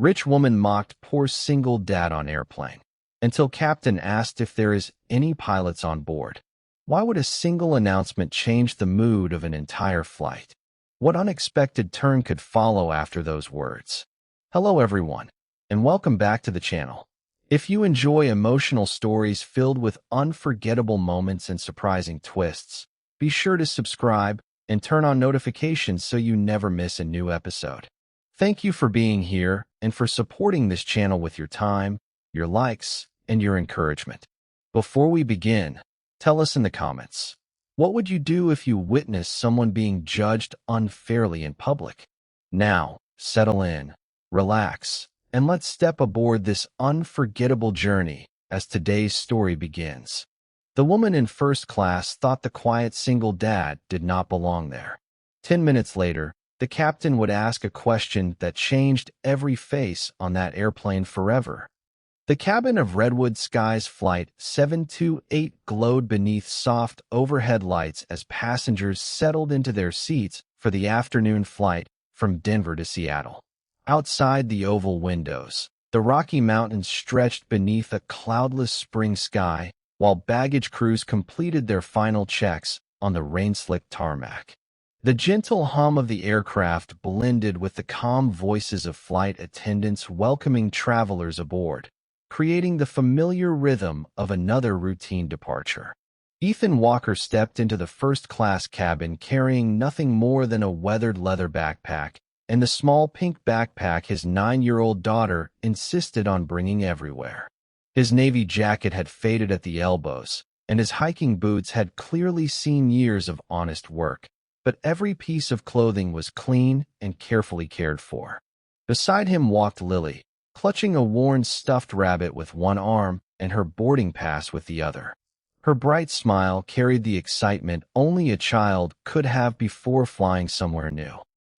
Rich woman mocked poor single dad on airplane. Until captain asked if there is any pilots on board. Why would a single announcement change the mood of an entire flight? What unexpected turn could follow after those words? Hello everyone, and welcome back to the channel. If you enjoy emotional stories filled with unforgettable moments and surprising twists, be sure to subscribe and turn on notifications so you never miss a new episode. Thank you for being here and for supporting this channel with your time, your likes, and your encouragement. Before we begin, tell us in the comments, what would you do if you witnessed someone being judged unfairly in public? Now, settle in, relax, and let's step aboard this unforgettable journey as today's story begins. The woman in first class thought the quiet single dad did not belong there. 10 minutes later, the captain would ask a question that changed every face on that airplane forever. The cabin of Redwood Skies Flight 728 glowed beneath soft overhead lights as passengers settled into their seats for the afternoon flight from Denver to Seattle. Outside the oval windows, the Rocky Mountains stretched beneath a cloudless spring sky, while baggage crews completed their final checks on the rain-slicked tarmac. The gentle hum of the aircraft blended with the calm voices of flight attendants welcoming travelers aboard, creating the familiar rhythm of another routine departure. Ethan Walker stepped into the first-class cabin carrying nothing more than a weathered leather backpack and the small pink backpack his 9-year-old daughter insisted on bringing everywhere. His navy jacket had faded at the elbows, and his hiking boots had clearly seen years of honest work, but every piece of clothing was clean and carefully cared for. Beside him walked Lily, clutching a worn stuffed rabbit with one arm and her boarding pass with the other. Her bright smile carried the excitement only a child could have before flying somewhere new.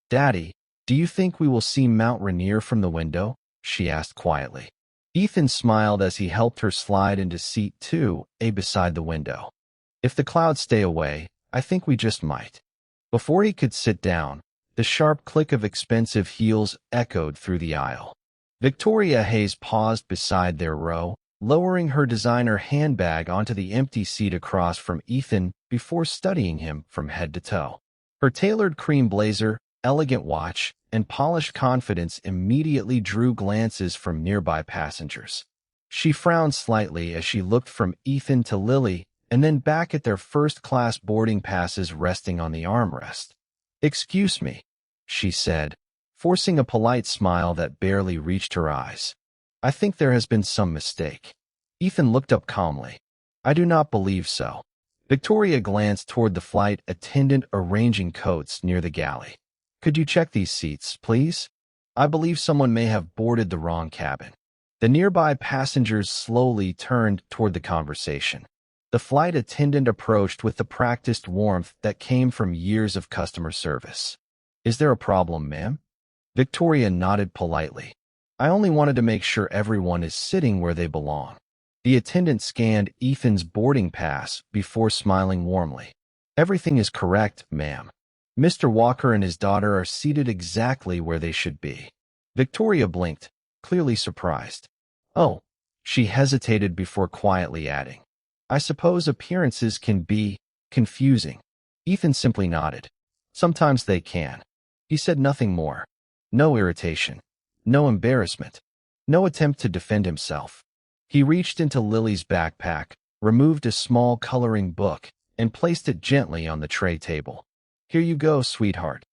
"Daddy, do you think we will see Mount Rainier from the window?" she asked quietly. Ethan smiled as he helped her slide into seat 2A beside the window. "If the clouds stay away, I think we just might." Before he could sit down, the sharp click of expensive heels echoed through the aisle. Victoria Hayes paused beside their row, lowering her designer handbag onto the empty seat across from Ethan before studying him from head to toe. Her tailored cream blazer, elegant watch, and polished confidence immediately drew glances from nearby passengers. She frowned slightly as she looked from Ethan to Lily and then back at their first-class boarding passes resting on the armrest. "Excuse me," she said, forcing a polite smile that barely reached her eyes. "I think there has been some mistake." Ethan looked up calmly. "I do not believe so." Victoria glanced toward the flight attendant arranging coats near the galley. "Could you check these seats, please? I believe someone may have boarded the wrong cabin." The nearby passengers slowly turned toward the conversation. The flight attendant approached with the practiced warmth that came from years of customer service. "Is there a problem, ma'am?" Victoria nodded politely. "I only wanted to make sure everyone is sitting where they belong." The attendant scanned Ethan's boarding pass before smiling warmly. "Everything is correct, ma'am. Mr. Walker and his daughter are seated exactly where they should be." Victoria blinked, clearly surprised. "Oh," she hesitated before quietly adding, "I suppose appearances can be confusing." Ethan simply nodded. "Sometimes they can." He said nothing more. No irritation, no embarrassment, no attempt to defend himself. He reached into Lily's backpack, removed a small coloring book, and placed it gently on the tray table. "Here you go, sweetheart."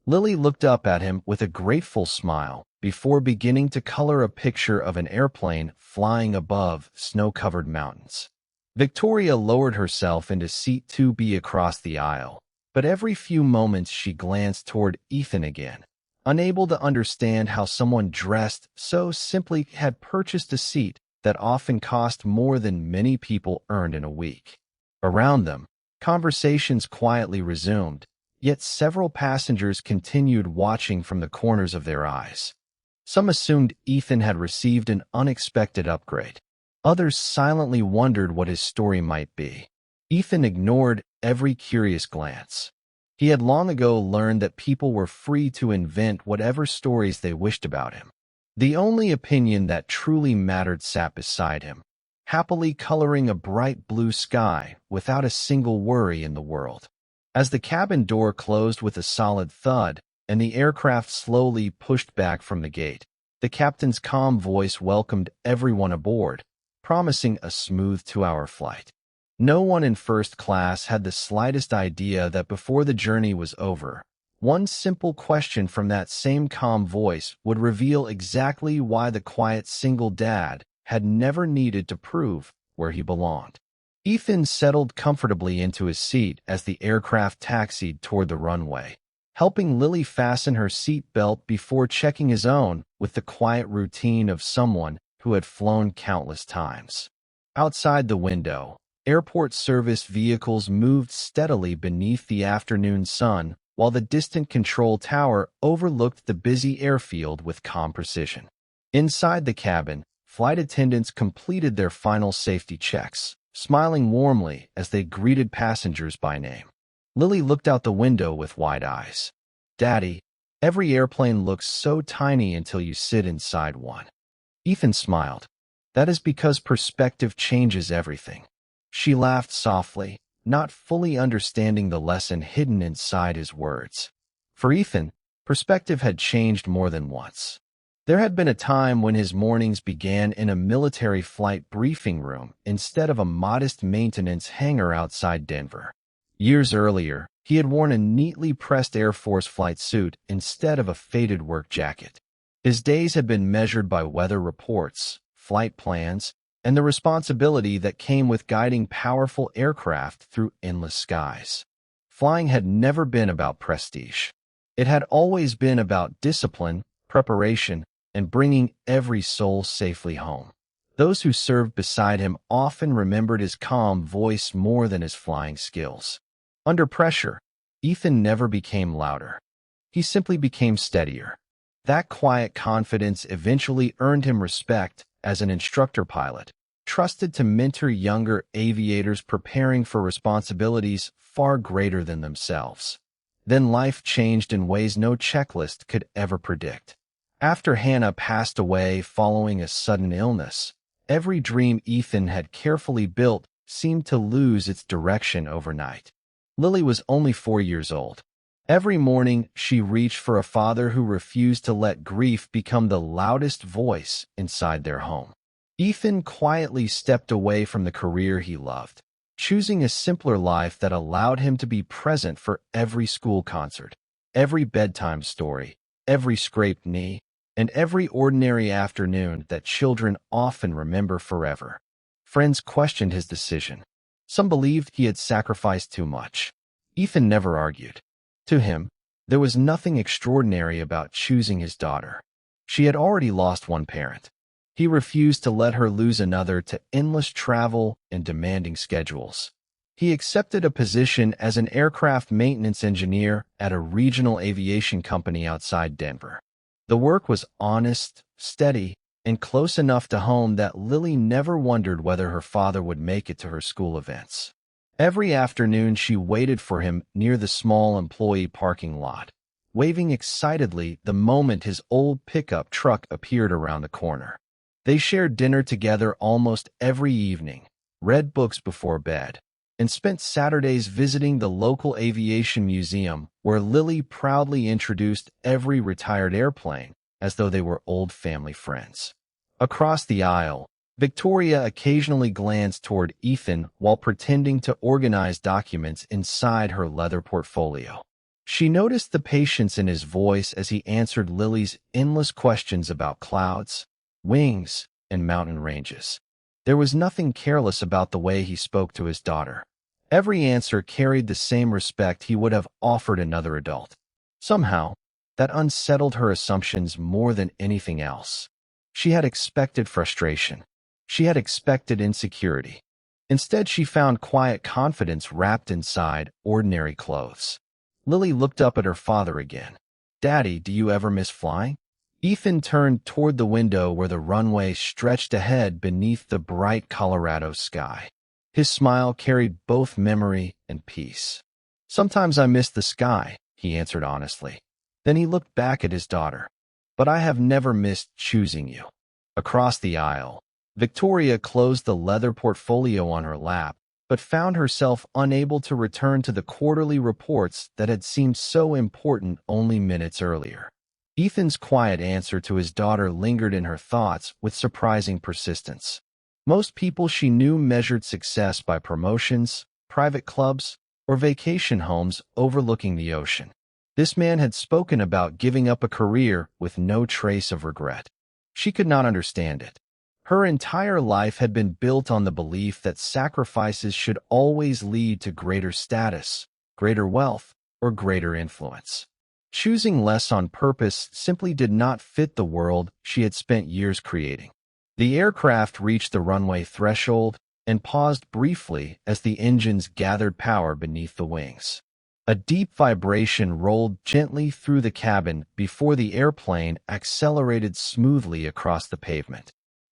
Lily looked up at him with a grateful smile before beginning to color a picture of an airplane flying above snow-covered mountains. Victoria lowered herself into seat 2B across the aisle, but every few moments she glanced toward Ethan again, unable to understand how someone dressed so simply had purchased a seat that often cost more than many people earned in a week. Around them, conversations quietly resumed, yet several passengers continued watching from the corners of their eyes. Some assumed Ethan had received an unexpected upgrade. Others silently wondered what his story might be. Ethan ignored every curious glance. He had long ago learned that people were free to invent whatever stories they wished about him. The only opinion that truly mattered sat beside him, happily coloring a bright blue sky without a single worry in the world. As the cabin door closed with a solid thud and the aircraft slowly pushed back from the gate, the captain's calm voice welcomed everyone aboard, promising a smooth 2-hour flight. No one in first class had the slightest idea that before the journey was over, one simple question from that same calm voice would reveal exactly why the quiet single dad had never needed to prove where he belonged. Ethan settled comfortably into his seat as the aircraft taxied toward the runway, helping Lily fasten her seat belt before checking his own with the quiet routine of someone who had flown countless times. Outside the window, airport service vehicles moved steadily beneath the afternoon sun, while the distant control tower overlooked the busy airfield with calm precision. Inside the cabin, flight attendants completed their final safety checks, smiling warmly as they greeted passengers by name. Lily looked out the window with wide eyes. "Daddy, every airplane looks so tiny until you sit inside one." Ethan smiled. "That is because perspective changes everything." She laughed softly, not fully understanding the lesson hidden inside his words. For Ethan, perspective had changed more than once. There had been a time when his mornings began in a military flight briefing room instead of a modest maintenance hangar outside Denver. Years earlier, he had worn a neatly pressed Air Force flight suit instead of a faded work jacket. His days had been measured by weather reports, flight plans, and the responsibility that came with guiding powerful aircraft through endless skies. Flying had never been about prestige. It had always been about discipline, preparation, and bringing every soul safely home. Those who served beside him often remembered his calm voice more than his flying skills. Under pressure, Ethan never became louder. He simply became steadier. That quiet confidence eventually earned him respect as an instructor pilot, trusted to mentor younger aviators preparing for responsibilities far greater than themselves. Then life changed in ways no checklist could ever predict. After Hannah passed away following a sudden illness, every dream Ethan had carefully built seemed to lose its direction overnight. Lily was only 4 years old. Every morning, she reached for a father who refused to let grief become the loudest voice inside their home. Ethan quietly stepped away from the career he loved, choosing a simpler life that allowed him to be present for every school concert, every bedtime story, every scraped knee, and every ordinary afternoon that children often remember forever. Friends questioned his decision. Some believed he had sacrificed too much. Ethan never argued. To him, there was nothing extraordinary about choosing his daughter. She had already lost one parent. He refused to let her lose another to endless travel and demanding schedules. He accepted a position as an aircraft maintenance engineer at a regional aviation company outside Denver. The work was honest, steady, and close enough to home that Lily never wondered whether her father would make it to her school events. Every afternoon she waited for him near the small employee parking lot, waving excitedly the moment his old pickup truck appeared around the corner. They shared dinner together almost every evening, read books before bed, and spent Saturdays visiting the local aviation museum where Lily proudly introduced every retired airplane as though they were old family friends. Across the aisle, Victoria occasionally glanced toward Ethan while pretending to organize documents inside her leather portfolio. She noticed the patience in his voice as he answered Lily's endless questions about clouds, wings, and mountain ranges. There was nothing careless about the way he spoke to his daughter. Every answer carried the same respect he would have offered another adult. Somehow, that unsettled her assumptions more than anything else. She had expected frustration. She had expected insecurity. Instead, she found quiet confidence wrapped inside ordinary clothes. Lily looked up at her father again. "Daddy, do you ever miss flying?" Ethan turned toward the window where the runway stretched ahead beneath the bright Colorado sky. His smile carried both memory and peace. "Sometimes I miss the sky," he answered honestly. Then he looked back at his daughter. but I have never missed choosing you." Across the aisle, Victoria closed the leather portfolio on her lap, but found herself unable to return to the quarterly reports that had seemed so important only minutes earlier. Ethan's quiet answer to his daughter lingered in her thoughts with surprising persistence. Most people she knew measured success by promotions, private clubs, or vacation homes overlooking the ocean. This man had spoken about giving up a career with no trace of regret. She could not understand it. Her entire life had been built on the belief that sacrifices should always lead to greater status, greater wealth, or greater influence. Choosing less on purpose simply did not fit the world she had spent years creating. The aircraft reached the runway threshold and paused briefly as the engines gathered power beneath the wings. A deep vibration rolled gently through the cabin before the airplane accelerated smoothly across the pavement.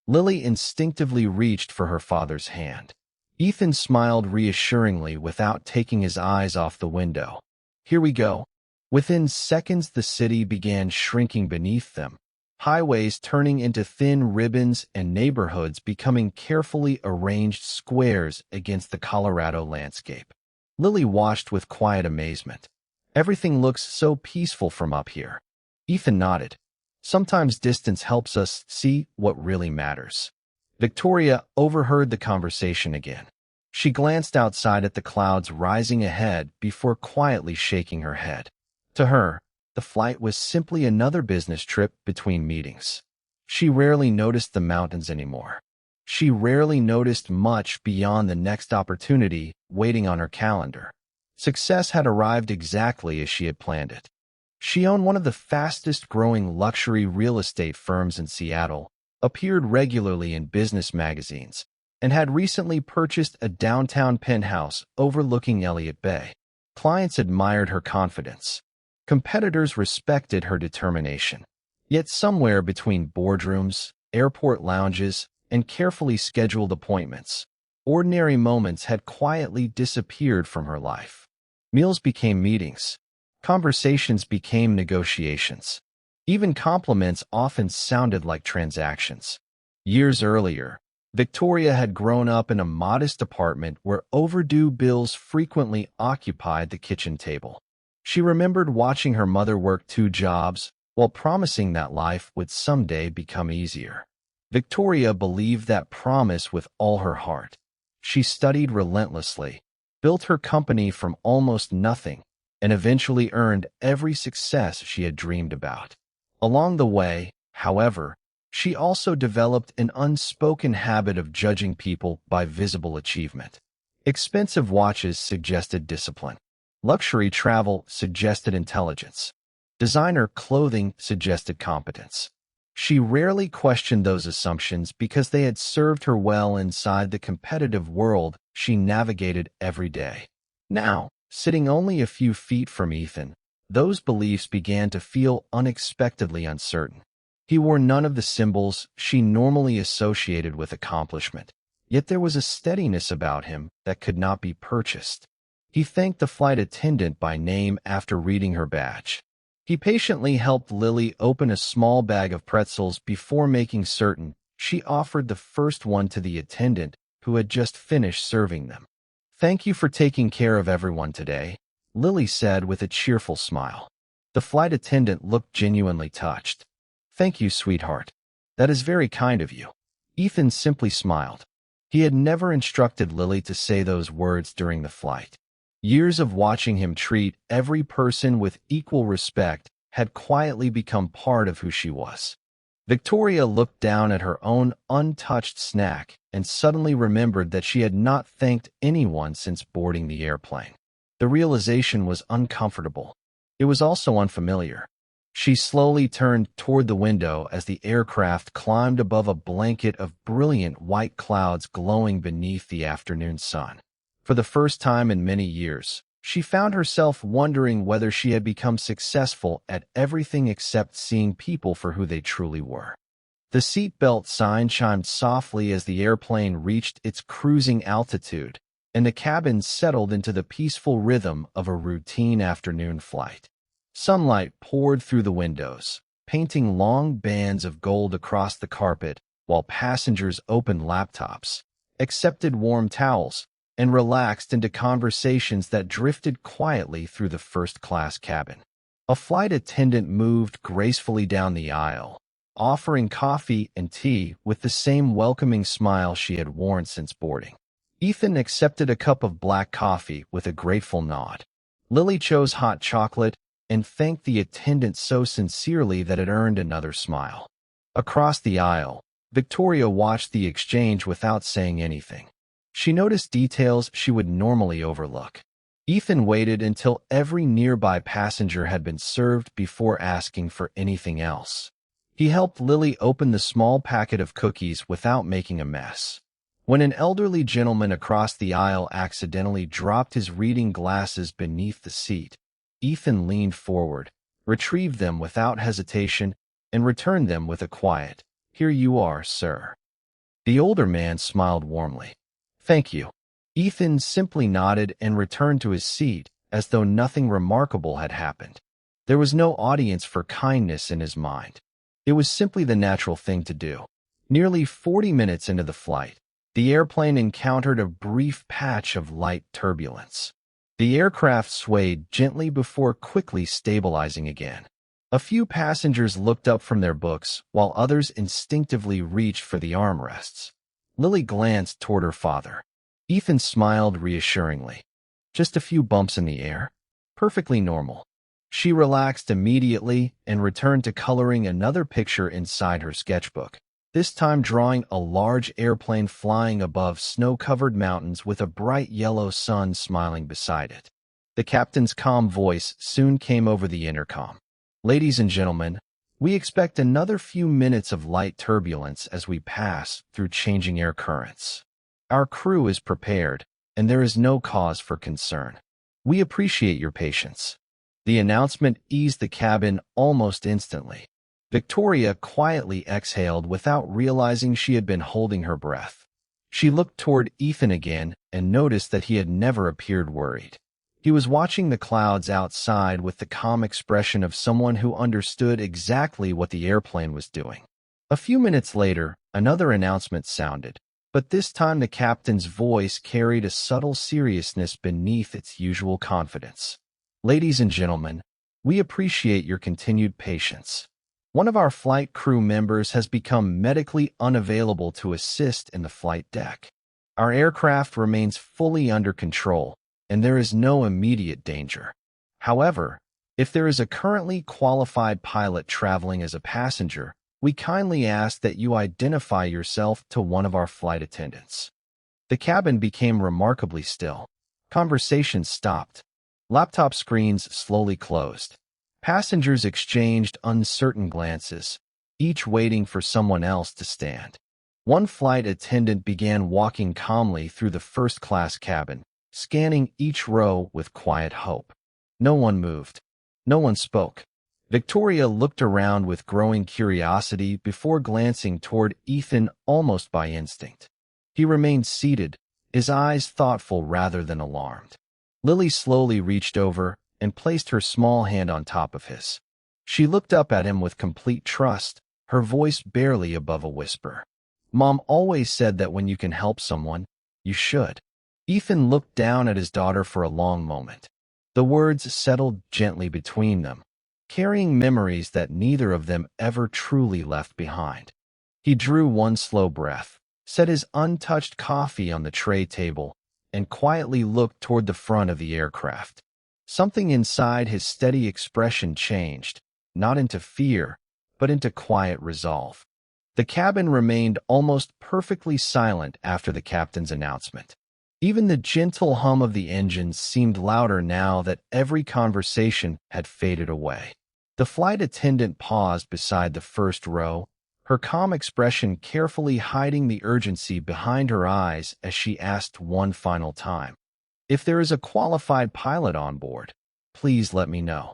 Lily instinctively reached for her father's hand. Ethan smiled reassuringly without taking his eyes off the window. "Here we go." Within seconds, the city began shrinking beneath them, highways turning into thin ribbons and neighborhoods becoming carefully arranged squares against the Colorado landscape. Lily watched with quiet amazement. "Everything looks so peaceful from up here." Ethan nodded. "Sometimes distance helps us see what really matters." Victoria overheard the conversation again. She glanced outside at the clouds rising ahead before quietly shaking her head. To her, the flight was simply another business trip between meetings. She rarely noticed the mountains anymore. She rarely noticed much beyond the next opportunity waiting on her calendar. Success had arrived exactly as she had planned it. She owned one of the fastest-growing luxury real estate firms in Seattle, appeared regularly in business magazines, and had recently purchased a downtown penthouse overlooking Elliott Bay. Clients admired her confidence. Competitors respected her determination. Yet somewhere between boardrooms, airport lounges, and carefully scheduled appointments, ordinary moments had quietly disappeared from her life. Meals became meetings. Conversations became negotiations. Even compliments often sounded like transactions. Years earlier, Victoria had grown up in a modest apartment where overdue bills frequently occupied the kitchen table. She remembered watching her mother work 2 jobs while promising that life would someday become easier. Victoria believed that promise with all her heart. She studied relentlessly, built her company from almost nothing, and eventually earned every success she had dreamed about. Along the way, however, she also developed an unspoken habit of judging people by visible achievement. Expensive watches suggested discipline. Luxury travel suggested intelligence. Designer clothing suggested competence. She rarely questioned those assumptions because they had served her well inside the competitive world she navigated every day. Now, sitting only a few feet from Ethan, those beliefs began to feel unexpectedly uncertain. He wore none of the symbols she normally associated with accomplishment, yet there was a steadiness about him that could not be purchased. He thanked the flight attendant by name after reading her badge. He patiently helped Lily open a small bag of pretzels before making certain she offered the first one to the attendant who had just finished serving them. "Thank you for taking care of everyone today," Lily said with a cheerful smile. The flight attendant looked genuinely touched. "Thank you, sweetheart. That is very kind of you." Ethan simply smiled. He had never instructed Lily to say those words during the flight. Years of watching him treat every person with equal respect had quietly become part of who she was. Victoria looked down at her own untouched snack and suddenly remembered that she had not thanked anyone since boarding the airplane. The realization was uncomfortable. It was also unfamiliar. She slowly turned toward the window as the aircraft climbed above a blanket of brilliant white clouds glowing beneath the afternoon sun. For the first time in many years, she found herself wondering whether she had become successful at everything except seeing people for who they truly were. The seatbelt sign chimed softly as the airplane reached its cruising altitude, and the cabin settled into the peaceful rhythm of a routine afternoon flight. Sunlight poured through the windows, painting long bands of gold across the carpet while passengers opened laptops, accepted warm towels, and relaxed into conversations that drifted quietly through the first-class cabin. A flight attendant moved gracefully down the aisle, offering coffee and tea with the same welcoming smile she had worn since boarding. Ethan accepted a cup of black coffee with a grateful nod. Lily chose hot chocolate and thanked the attendant so sincerely that it earned another smile. Across the aisle, Victoria watched the exchange without saying anything. She noticed details she would normally overlook. Ethan waited until every nearby passenger had been served before asking for anything else. He helped Lily open the small packet of cookies without making a mess. When an elderly gentleman across the aisle accidentally dropped his reading glasses beneath the seat, Ethan leaned forward, retrieved them without hesitation, and returned them with a quiet, "Here you are, sir." The older man smiled warmly. "Thank you." Ethan simply nodded and returned to his seat as though nothing remarkable had happened. There was no audience for kindness in his mind. It was simply the natural thing to do. Nearly 40 minutes into the flight, the airplane encountered a brief patch of light turbulence. The aircraft swayed gently before quickly stabilizing again. A few passengers looked up from their books, while others instinctively reached for the armrests. Lily glanced toward her father. Ethan smiled reassuringly. "Just a few bumps in the air. Perfectly normal." She relaxed immediately and returned to coloring another picture inside her sketchbook, this time drawing a large airplane flying above snow-covered mountains with a bright yellow sun smiling beside it. The captain's calm voice soon came over the intercom. "Ladies and gentlemen, we expect another few minutes of light turbulence as we pass through changing air currents. Our crew is prepared, and there is no cause for concern. We appreciate your patience." The announcement eased the cabin almost instantly. Victoria quietly exhaled without realizing she had been holding her breath. She looked toward Ethan again and noticed that he had never appeared worried. He was watching the clouds outside with the calm expression of someone who understood exactly what the airplane was doing. A few minutes later, another announcement sounded, but this time the captain's voice carried a subtle seriousness beneath its usual confidence. "Ladies and gentlemen, we appreciate your continued patience. One of our flight crew members has become medically unavailable to assist in the flight deck. Our aircraft remains fully under control, and there is no immediate danger. However, if there is a currently qualified pilot traveling as a passenger, we kindly ask that you identify yourself to one of our flight attendants." The cabin became remarkably still. Conversations stopped. Laptop screens slowly closed. Passengers exchanged uncertain glances, each waiting for someone else to stand. One flight attendant began walking calmly through the first-class cabin, scanning each row with quiet hope. No one moved. No one spoke. Victoria looked around with growing curiosity before glancing toward Ethan almost by instinct. He remained seated, his eyes thoughtful rather than alarmed. Lily slowly reached over and placed her small hand on top of his. She looked up at him with complete trust, her voice barely above a whisper. "Mom always said that when you can help someone, you should." Ethan looked down at his daughter for a long moment. The words settled gently between them, carrying memories that neither of them ever truly left behind. He drew one slow breath, set his untouched coffee on the tray table, and quietly looked toward the front of the aircraft. Something inside his steady expression changed, not into fear, but into quiet resolve. The cabin remained almost perfectly silent after the captain's announcement. Even the gentle hum of the engines seemed louder now that every conversation had faded away. The flight attendant paused beside the first row, her calm expression carefully hiding the urgency behind her eyes as she asked one final time, "If there is a qualified pilot on board, please let me know."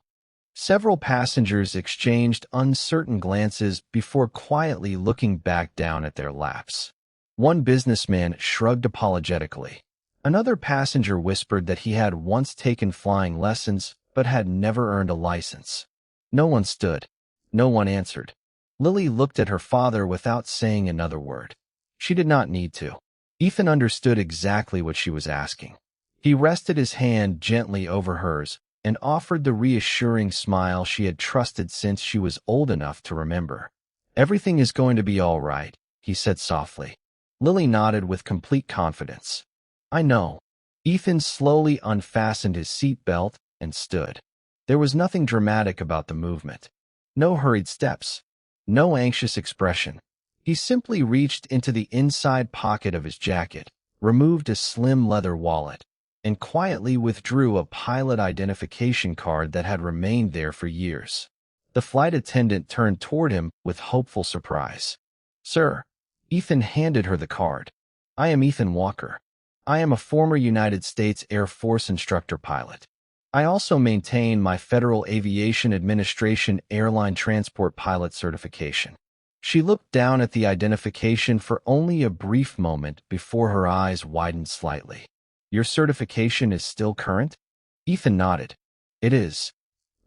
Several passengers exchanged uncertain glances before quietly looking back down at their laps. One businessman shrugged apologetically. Another passenger whispered that he had once taken flying lessons but had never earned a license. No one stood. No one answered. Lily looked at her father without saying another word. She did not need to. Ethan understood exactly what she was asking. He rested his hand gently over hers and offered the reassuring smile she had trusted since she was old enough to remember. "Everything is going to be all right," he said softly. Lily nodded with complete confidence. "I know." Ethan slowly unfastened his seatbelt and stood. There was nothing dramatic about the movement. No hurried steps. No anxious expression. He simply reached into the inside pocket of his jacket, removed a slim leather wallet, and quietly withdrew a pilot identification card that had remained there for years. The flight attendant turned toward him with hopeful surprise. "Sir." Ethan handed her the card. "I am Ethan Walker. I am a former United States Air Force instructor pilot. I also maintain my Federal Aviation Administration airline transport pilot certification." She looked down at the identification for only a brief moment before her eyes widened slightly. "Your certification is still current?" Ethan nodded. "It is."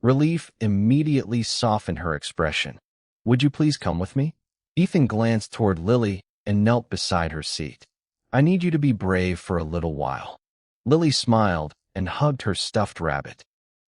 Relief immediately softened her expression. "Would you please come with me?" Ethan glanced toward Lily and knelt beside her seat. "I need you to be brave for a little while." Lily smiled and hugged her stuffed rabbit.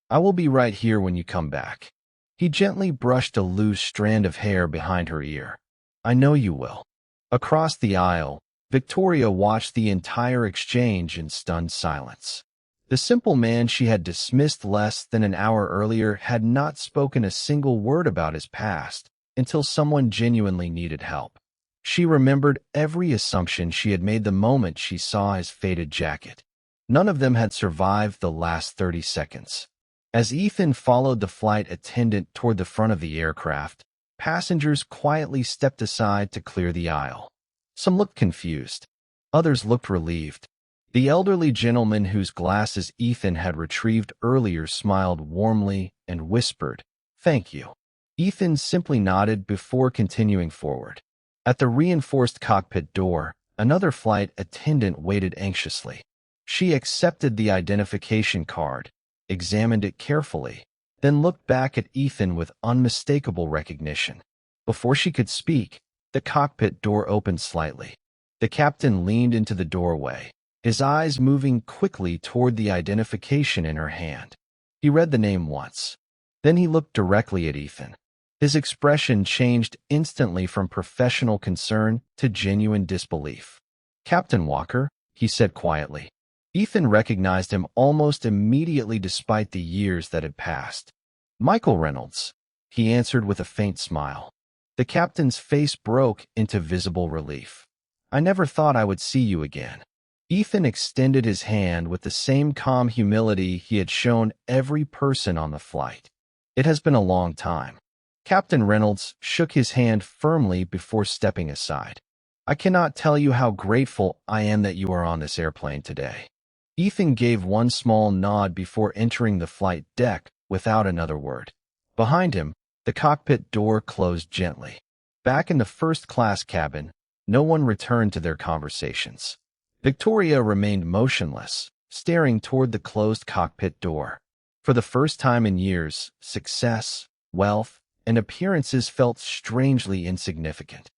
"I will be right here when you come back." He gently brushed a loose strand of hair behind her ear. "I know you will." Across the aisle, Victoria watched the entire exchange in stunned silence. The simple man she had dismissed less than an hour earlier had not spoken a single word about his past until someone genuinely needed help. She remembered every assumption she had made the moment she saw his faded jacket. None of them had survived the last 30 seconds. As Ethan followed the flight attendant toward the front of the aircraft, passengers quietly stepped aside to clear the aisle. Some looked confused. Others looked relieved. The elderly gentleman whose glasses Ethan had retrieved earlier smiled warmly and whispered, "Thank you." Ethan simply nodded before continuing forward. At the reinforced cockpit door, another flight attendant waited anxiously. She accepted the identification card, examined it carefully, then looked back at Ethan with unmistakable recognition. Before she could speak, the cockpit door opened slightly. The captain leaned into the doorway, his eyes moving quickly toward the identification in her hand. He read the name once. Then he looked directly at Ethan. His expression changed instantly from professional concern to genuine disbelief. "Captain Walker," he said quietly. Ethan recognized him almost immediately despite the years that had passed. "Michael Reynolds," he answered with a faint smile. The captain's face broke into visible relief. "I never thought I would see you again." Ethan extended his hand with the same calm humility he had shown every person on the flight. "It has been a long time." Captain Reynolds shook his hand firmly before stepping aside. "I cannot tell you how grateful I am that you are on this airplane today." Ethan gave one small nod before entering the flight deck without another word. Behind him, the cockpit door closed gently. Back in the first-class cabin, no one returned to their conversations. Victoria remained motionless, staring toward the closed cockpit door. For the first time in years, success, wealth, and appearances felt strangely insignificant.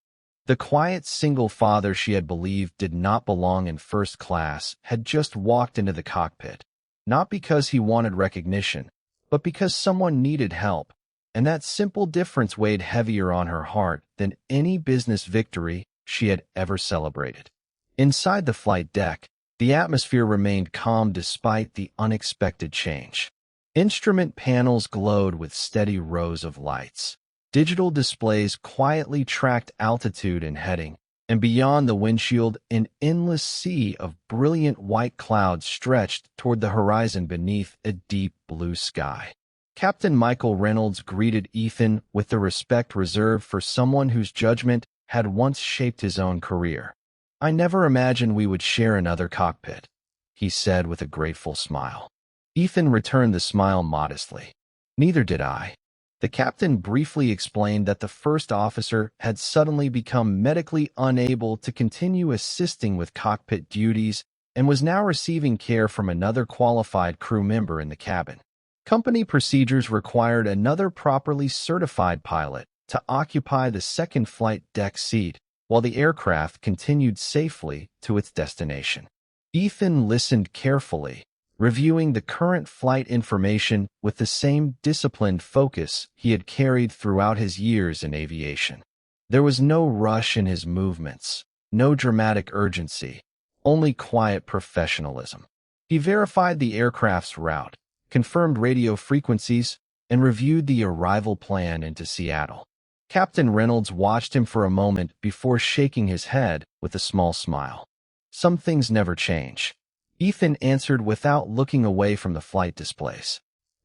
The quiet single father she had believed did not belong in first class had just walked into the cockpit, not because he wanted recognition, but because someone needed help, and that simple difference weighed heavier on her heart than any business victory she had ever celebrated. Inside the flight deck, the atmosphere remained calm despite the unexpected change. Instrument panels glowed with steady rows of lights. Digital displays quietly tracked altitude and heading, and beyond the windshield, an endless sea of brilliant white clouds stretched toward the horizon beneath a deep blue sky. Captain Michael Reynolds greeted Ethan with the respect reserved for someone whose judgment had once shaped his own career. "I never imagined we would share another cockpit," he said with a grateful smile. Ethan returned the smile modestly. "Neither did I." The captain briefly explained that the first officer had suddenly become medically unable to continue assisting with cockpit duties and was now receiving care from another qualified crew member in the cabin. Company procedures required another properly certified pilot to occupy the second flight deck seat while the aircraft continued safely to its destination. Ethan listened carefully, reviewing the current flight information with the same disciplined focus he had carried throughout his years in aviation. There was no rush in his movements, no dramatic urgency, only quiet professionalism. He verified the aircraft's route, confirmed radio frequencies, and reviewed the arrival plan into Seattle. Captain Reynolds watched him for a moment before shaking his head with a small smile. Some things never change. Ethan answered without looking away from the flight displays.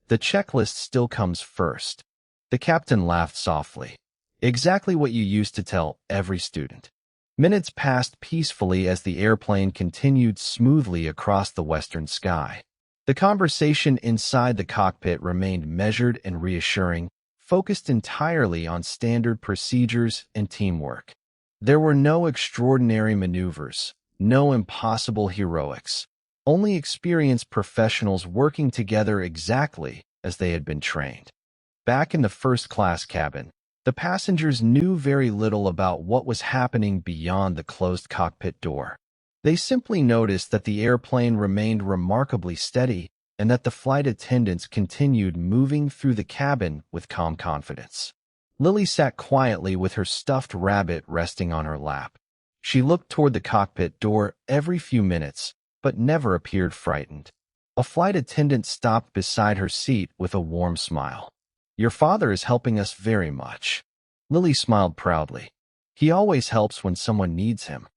The checklist still comes first. The captain laughed softly. Exactly what you used to tell every student. Minutes passed peacefully as the airplane continued smoothly across the western sky. The conversation inside the cockpit remained measured and reassuring, focused entirely on standard procedures and teamwork. There were no extraordinary maneuvers, no impossible heroics, only experienced professionals working together exactly as they had been trained. Back in the first-class cabin, the passengers knew very little about what was happening beyond the closed cockpit door. They simply noticed that the airplane remained remarkably steady and that the flight attendants continued moving through the cabin with calm confidence. Lily sat quietly with her stuffed rabbit resting on her lap. She looked toward the cockpit door every few minutes, but never appeared frightened. A flight attendant stopped beside her seat with a warm smile. "Your father is helping us very much." Lily smiled proudly. "He always helps when someone needs him."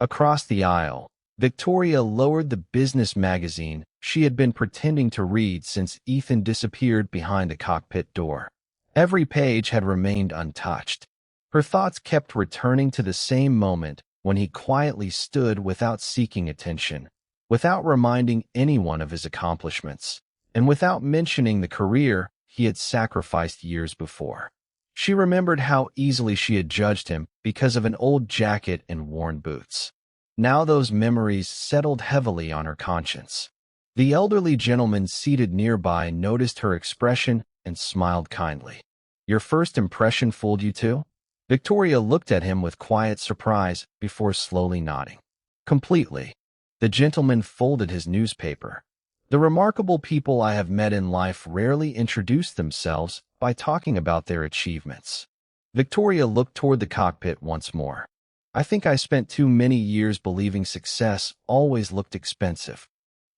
Across the aisle, Victoria lowered the business magazine she had been pretending to read since Ethan disappeared behind the cockpit door. Every page had remained untouched. Her thoughts kept returning to the same moment when he quietly stood without seeking attention, without reminding anyone of his accomplishments, and without mentioning the career he had sacrificed years before. She remembered how easily she had judged him because of an old jacket and worn boots. Now those memories settled heavily on her conscience. The elderly gentleman seated nearby noticed her expression and smiled kindly. "Your first impression fooled you too?" Victoria looked at him with quiet surprise before slowly nodding. "Completely." The gentleman folded his newspaper. "The remarkable people I have met in life rarely introduce themselves by talking about their achievements." Victoria looked toward the cockpit once more. "I think I spent too many years believing success always looked expensive."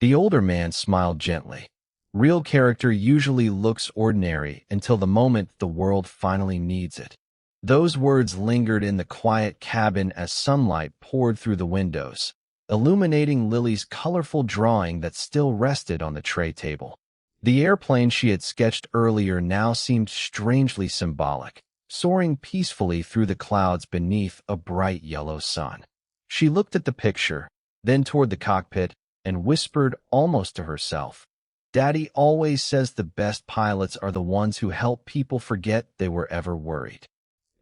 The older man smiled gently. "Real character usually looks ordinary until the moment the world finally needs it." Those words lingered in the quiet cabin as sunlight poured through the windows, illuminating Lily's colorful drawing that still rested on the tray table. The airplane she had sketched earlier now seemed strangely symbolic, soaring peacefully through the clouds beneath a bright yellow sun. She looked at the picture, then toward the cockpit, and whispered almost to herself, "Daddy always says the best pilots are the ones who help people forget they were ever worried."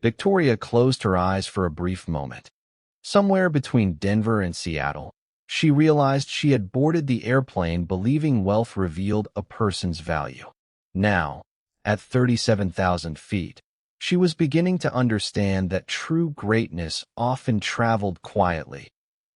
Victoria closed her eyes for a brief moment. Somewhere between Denver and Seattle, she realized she had boarded the airplane believing wealth revealed a person's value. Now, at 37,000 feet, she was beginning to understand that true greatness often traveled quietly,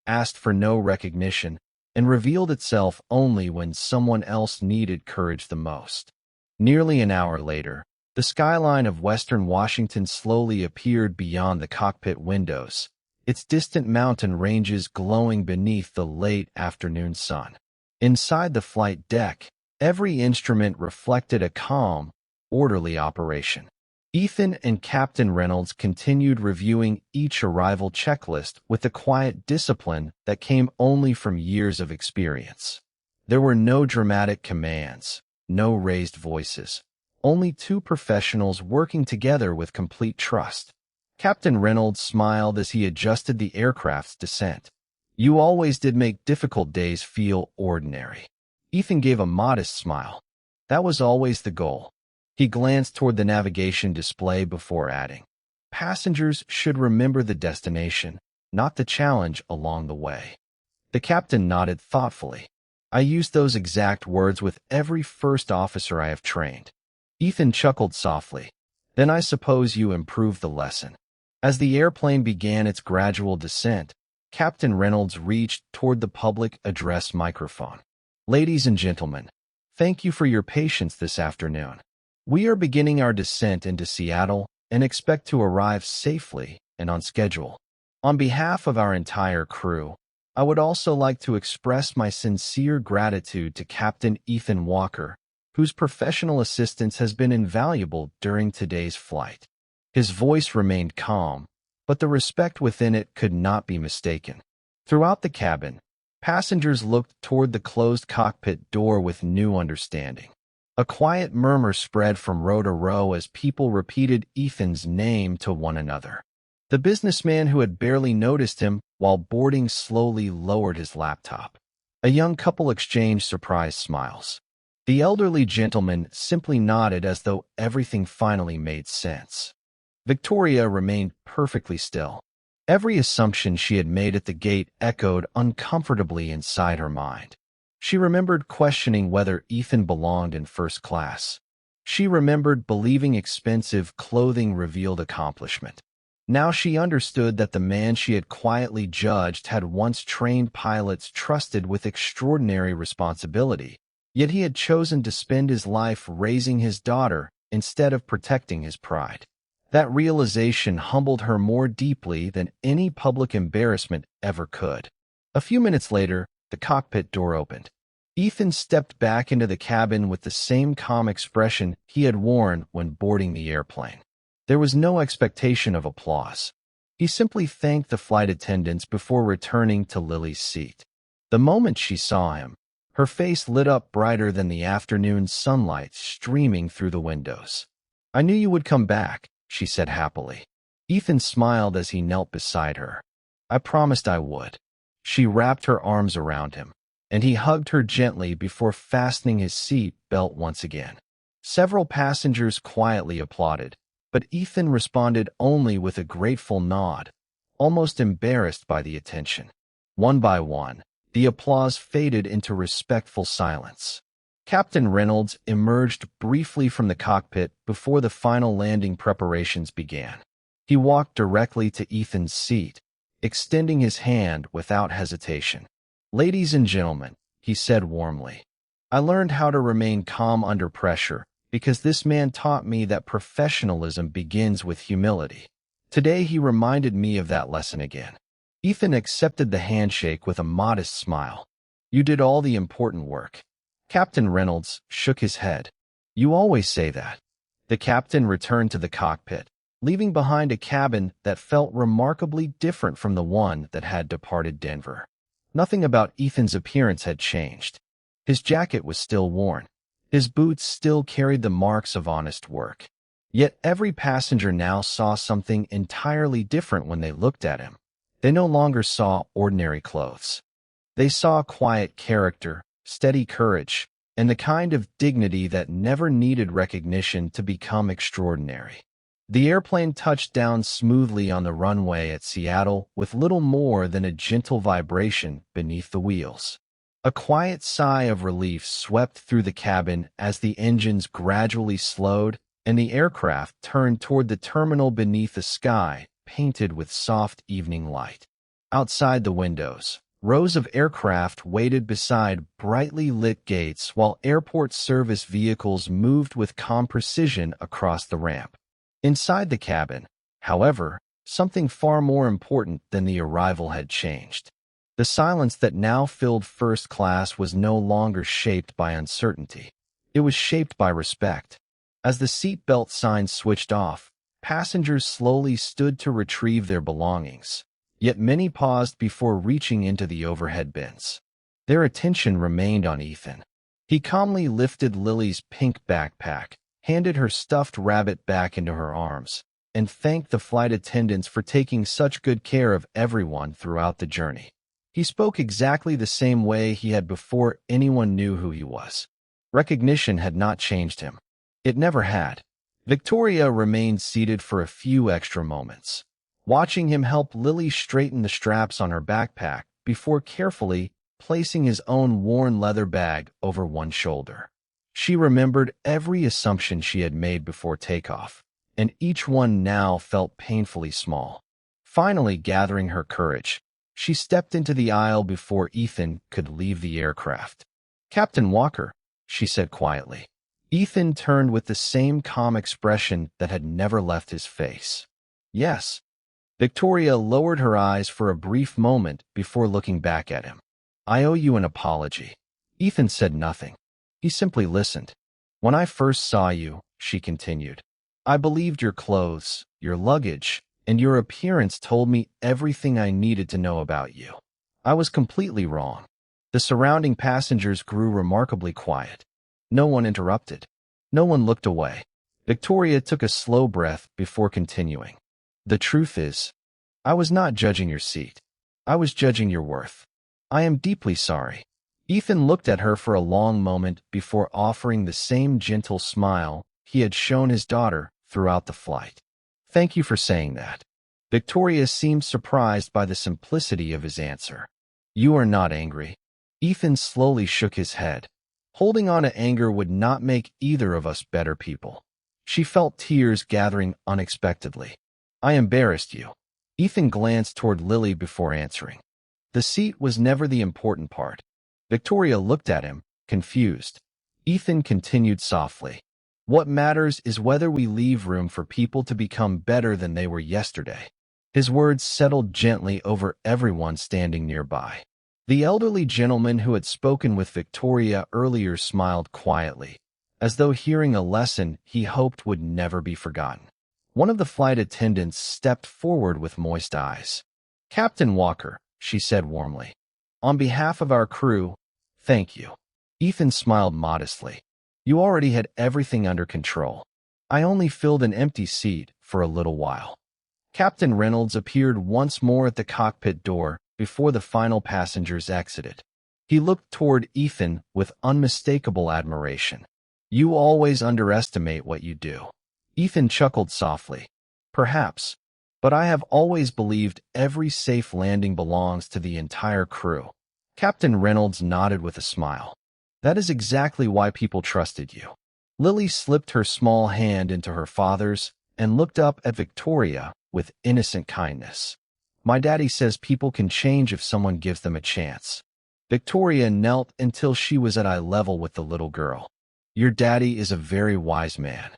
asked for no recognition, and revealed itself only when someone else needed courage the most. Nearly an hour later, the skyline of western Washington slowly appeared beyond the cockpit windows, its distant mountain ranges glowing beneath the late afternoon sun. Inside the flight deck, every instrument reflected a calm, orderly operation. Ethan and Captain Reynolds continued reviewing each arrival checklist with the quiet discipline that came only from years of experience. There were no dramatic commands, no raised voices, only two professionals working together with complete trust. Captain Reynolds smiled as he adjusted the aircraft's descent. "You always did make difficult days feel ordinary." Ethan gave a modest smile. "That was always the goal." He glanced toward the navigation display before adding, "Passengers should remember the destination, not the challenge along the way." The captain nodded thoughtfully. I used those exact words with every first officer I have trained. Ethan chuckled softly. Then I suppose you improved the lesson. As the airplane began its gradual descent, Captain Reynolds reached toward the public address microphone. Ladies and gentlemen, thank you for your patience this afternoon. We are beginning our descent into Seattle and expect to arrive safely and on schedule. On behalf of our entire crew, I would also like to express my sincere gratitude to Captain Ethan Walker, whose professional assistance has been invaluable during today's flight. His voice remained calm, but the respect within it could not be mistaken. Throughout the cabin, passengers looked toward the closed cockpit door with new understanding. A quiet murmur spread from row to row as people repeated Ethan's name to one another. The businessman who had barely noticed him while boarding slowly lowered his laptop. A young couple exchanged surprised smiles. The elderly gentleman simply nodded as though everything finally made sense. Victoria remained perfectly still. Every assumption she had made at the gate echoed uncomfortably inside her mind. She remembered questioning whether Ethan belonged in first class. She remembered believing expensive clothing revealed accomplishment. Now she understood that the man she had quietly judged had once trained pilots trusted with extraordinary responsibility, yet he had chosen to spend his life raising his daughter instead of protecting his pride. That realization humbled her more deeply than any public embarrassment ever could. A few minutes later, the cockpit door opened. Ethan stepped back into the cabin with the same calm expression he had worn when boarding the airplane. There was no expectation of applause. He simply thanked the flight attendants before returning to Lily's seat. The moment she saw him, her face lit up brighter than the afternoon sunlight streaming through the windows. "I knew you would come back," she said happily. Ethan smiled as he knelt beside her. "I promised I would." She wrapped her arms around him, and he hugged her gently before fastening his seat belt once again. Several passengers quietly applauded, but Ethan responded only with a grateful nod, almost embarrassed by the attention. One by one, the applause faded into respectful silence. Captain Reynolds emerged briefly from the cockpit before the final landing preparations began. He walked directly to Ethan's seat, extending his hand without hesitation. "Ladies and gentlemen," he said warmly, "I learned how to remain calm under pressure because this man taught me that professionalism begins with humility. Today he reminded me of that lesson again." Ethan accepted the handshake with a modest smile. "You did all the important work." Captain Reynolds shook his head. "You always say that." The captain returned to the cockpit, leaving behind a cabin that felt remarkably different from the one that had departed Denver. Nothing about Ethan's appearance had changed. His jacket was still worn. His boots still carried the marks of honest work. Yet every passenger now saw something entirely different when they looked at him. They no longer saw ordinary clothes. They saw quiet character, steady courage, and the kind of dignity that never needed recognition to become extraordinary. The airplane touched down smoothly on the runway at Seattle with little more than a gentle vibration beneath the wheels. A quiet sigh of relief swept through the cabin as the engines gradually slowed and the aircraft turned toward the terminal beneath a sky painted with soft evening light. Outside the windows, rows of aircraft waited beside brightly lit gates while airport service vehicles moved with calm precision across the ramp. Inside the cabin, however, something far more important than the arrival had changed. The silence that now filled first class was no longer shaped by uncertainty. It was shaped by respect. As the seatbelt sign switched off, passengers slowly stood to retrieve their belongings. Yet many paused before reaching into the overhead bins. Their attention remained on Ethan. He calmly lifted Lily's pink backpack, handed her stuffed rabbit back into her arms, and thanked the flight attendants for taking such good care of everyone throughout the journey. He spoke exactly the same way he had before anyone knew who he was. Recognition had not changed him. It never had. Victoria remained seated for a few extra moments, watching him help Lily straighten the straps on her backpack before carefully placing his own worn leather bag over one shoulder. She remembered every assumption she had made before takeoff, and each one now felt painfully small. Finally gathering her courage, she stepped into the aisle before Ethan could leave the aircraft. "Captain Walker," she said quietly. Ethan turned with the same calm expression that had never left his face. "Yes." Victoria lowered her eyes for a brief moment before looking back at him. "I owe you an apology." Ethan said nothing. He simply listened. "When I first saw you," she continued, "I believed your clothes, your luggage, and your appearance told me everything I needed to know about you. I was completely wrong." The surrounding passengers grew remarkably quiet. No one interrupted. No one looked away. Victoria took a slow breath before continuing. "The truth is, I was not judging your seat. I was judging your worth. I am deeply sorry." Ethan looked at her for a long moment before offering the same gentle smile he had shown his daughter throughout the flight. "Thank you for saying that." Victoria seemed surprised by the simplicity of his answer. "You are not angry." Ethan slowly shook his head. Holding on to anger would not make either of us better people. She felt tears gathering unexpectedly. "I embarrassed you." Ethan glanced toward Lily before answering. "The seat was never the important part." Victoria looked at him, confused. Ethan continued softly. "What matters is whether we leave room for people to become better than they were yesterday." His words settled gently over everyone standing nearby. The elderly gentleman who had spoken with Victoria earlier smiled quietly, as though hearing a lesson he hoped would never be forgotten. One of the flight attendants stepped forward with moist eyes. "Captain Walker," she said warmly, "on behalf of our crew, thank you." Ethan smiled modestly. "You already had everything under control. I only filled an empty seat for a little while." Captain Reynolds appeared once more at the cockpit door before the final passengers exited. He looked toward Ethan with unmistakable admiration. "You always underestimate what you do." Ethan chuckled softly. "Perhaps, but I have always believed every safe landing belongs to the entire crew." Captain Reynolds nodded with a smile. "That is exactly why people trusted you." Lily slipped her small hand into her father's and looked up at Victoria with innocent kindness. "My daddy says people can change if someone gives them a chance." Victoria knelt until she was at eye level with the little girl. "Your daddy is a very wise man."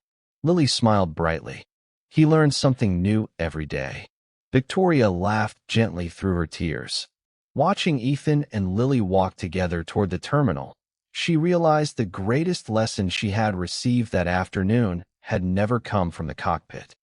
Lily smiled brightly. "He learns something new every day." Victoria laughed gently through her tears. Watching Ethan and Lily walk together toward the terminal, she realized the greatest lesson she had received that afternoon had never come from the cockpit.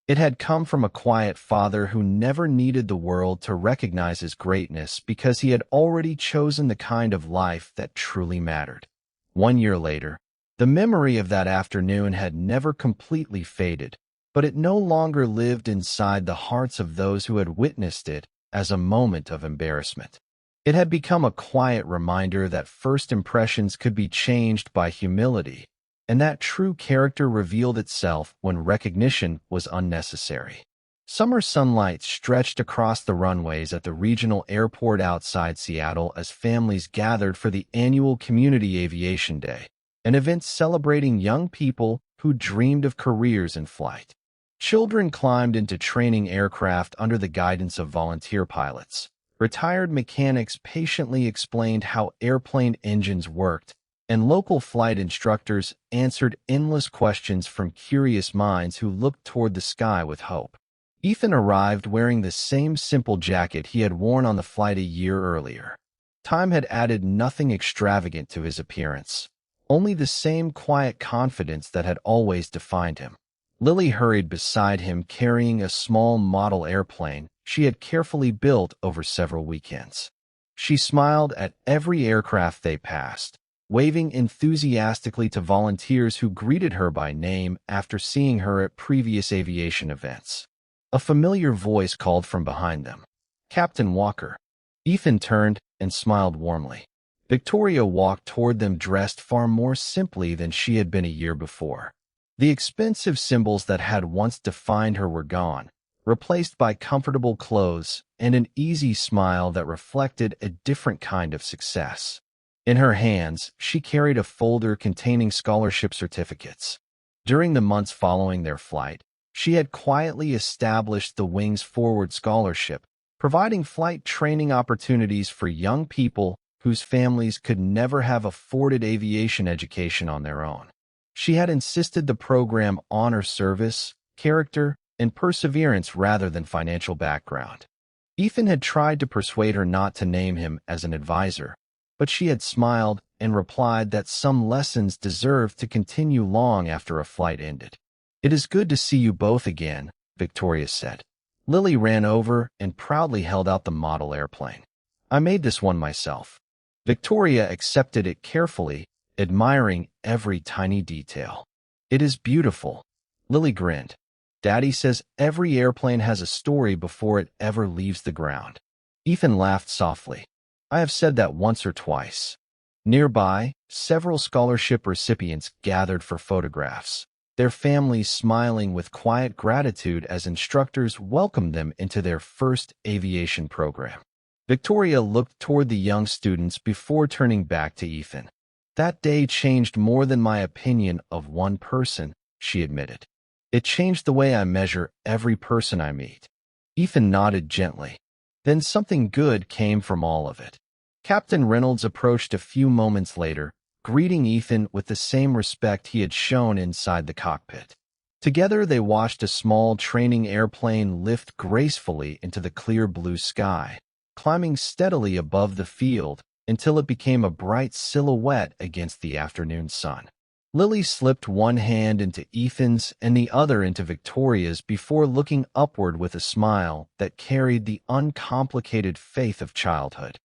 It had come from a quiet father who never needed the world to recognize his greatness because he had already chosen the kind of life that truly mattered. 1 year later, the memory of that afternoon had never completely faded, but it no longer lived inside the hearts of those who had witnessed it as a moment of embarrassment. It had become a quiet reminder that first impressions could be changed by humility, and that true character revealed itself when recognition was unnecessary. Summer sunlight stretched across the runways at the regional airport outside Seattle as families gathered for the annual Community Aviation Day, an event celebrating young people who dreamed of careers in flight. Children climbed into training aircraft under the guidance of volunteer pilots. Retired mechanics patiently explained how airplane engines worked, and local flight instructors answered endless questions from curious minds who looked toward the sky with hope. Ethan arrived wearing the same simple jacket he had worn on the flight a year earlier. Time had added nothing extravagant to his appearance, only the same quiet confidence that had always defined him. Lily hurried beside him carrying a small model airplane she had carefully built over several weekends. She smiled at every aircraft they passed, waving enthusiastically to volunteers who greeted her by name after seeing her at previous aviation events. A familiar voice called from behind them. "Captain Walker." Ethan turned and smiled warmly. Victoria walked toward them dressed far more simply than she had been a year before. The expensive symbols that had once defined her were gone, replaced by comfortable clothes and an easy smile that reflected a different kind of success. In her hands, she carried a folder containing scholarship certificates. During the months following their flight, she had quietly established the Wings Forward Scholarship, providing flight training opportunities for young people whose families could never have afforded aviation education on their own. She had insisted the program honor service, character, and perseverance rather than financial background. Ethan had tried to persuade her not to name him as an advisor, but she had smiled and replied that some lessons deserved to continue long after a flight ended. "It is good to see you both again," Victoria said. Lily ran over and proudly held out the model airplane. "I made this one myself." Victoria accepted it carefully, admiring every tiny detail. "It is beautiful." Lily grinned. "Daddy says every airplane has a story before it ever leaves the ground." Ethan laughed softly. "I have said that once or twice." Nearby, several scholarship recipients gathered for photographs, their families smiling with quiet gratitude as instructors welcomed them into their first aviation program. Victoria looked toward the young students before turning back to Ethan. "That day changed more than my opinion of one person," she admitted. "It changed the way I measure every person I meet." Ethan nodded gently. Then something good came from all of it. Captain Reynolds approached a few moments later, greeting Ethan with the same respect he had shown inside the cockpit. Together they watched a small training airplane lift gracefully into the clear blue sky, climbing steadily above the field until it became a bright silhouette against the afternoon sun. Lily slipped one hand into Ethan's and the other into Victoria's before looking upward with a smile that carried the uncomplicated faith of childhood.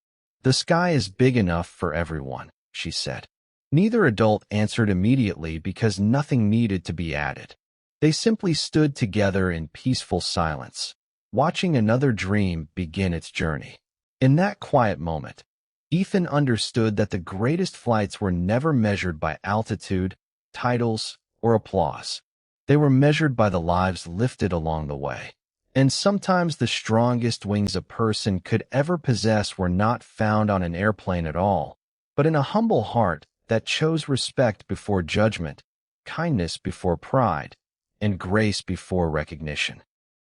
"The sky is big enough for everyone," she said. Neither adult answered immediately because nothing needed to be added. They simply stood together in peaceful silence, watching another dream begin its journey. In that quiet moment, Ethan understood that the greatest flights were never measured by altitude, titles, or applause. They were measured by the lives lifted along the way. And sometimes the strongest wings a person could ever possess were not found on an airplane at all, but in a humble heart that chose respect before judgment, kindness before pride, and grace before recognition.